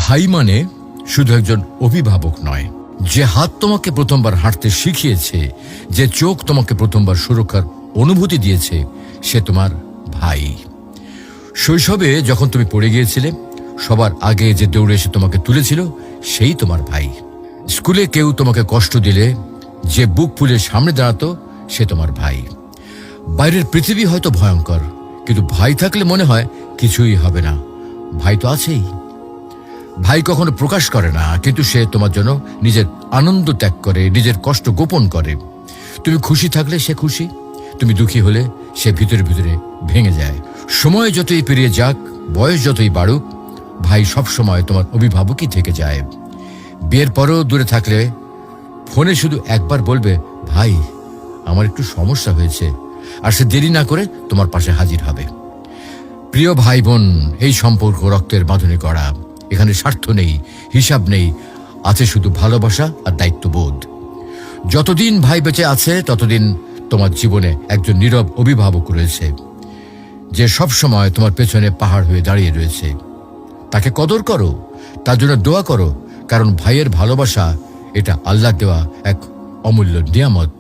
ভাই মানে শুধু একজন অভিভাবক নয়, যে হাত তোমাকে প্রথমবার হাঁটতে শিখিয়েছে, যে চোখ তোমাকে প্রথমবার সুরক্ষার অনুভূতি দিয়েছে, সে তোমার ভাই। শৈশবে যখন তুমি পড়ে গিয়েছিলে, সবার আগে যে দৌড়ে এসে তোমাকে তুলেছিল, সেই তোমার ভাই। স্কুলে কেউ তোমাকে কষ্ট দিলে যে বুক ফুলে সামনে দাঁড়াতো, সে তোমার ভাই। বাইরের পৃথিবী হয়তো ভয়ঙ্কর, কিন্তু ভাই থাকলে মনে হয় কিছুই হবে না। ভাই তো আছেই। ভাই কখনো প্রকাশ করে না, কিন্তু সে তোমার জন্য নিজের আনন্দ ত্যাগ করে, নিজের কষ্ট গোপন করে। তুমি খুশি থাকলে সে খুশি, তুমি দুঃখী হলে সে ভিতরে ভিতরে ভেঙে যায়। সময় যতই পেরিয়ে যাক, বয়স যতই বাড়ুক, ভাই সব সময় তোমার অভিভাবকই থেকে যায়। বিয়ের পরেও দূরে থাকলে ফোনে শুধু একবার বলবে, ভাই আমার একটু সমস্যা হয়েছে, আর সে দেরি না করে তোমার পাশে হাজির হবে। প্রিয় ভাই বোন, এই সম্পর্ক রক্তের বাঁধনে গড়া। এখানে স্বার্থ নেই, হিসাব নেই, আছে শুধু ভালোবাসা আর দায়িত্ববোধ। যতদিন ভাই বেঁচে আছে, ততদিন তোমার জীবনে একজন নীরব অভিভাবক রয়েছে, যে সব সময় তোমার পেছনে পাহাড় হয়ে দাঁড়িয়ে রয়েছে। তাকে কদর করো, তার জন্য দোয়া করো, কারণ ভাইয়ের ভালোবাসা এটা আল্লাহ দেওয়া এক অমূল্য নিয়ামত।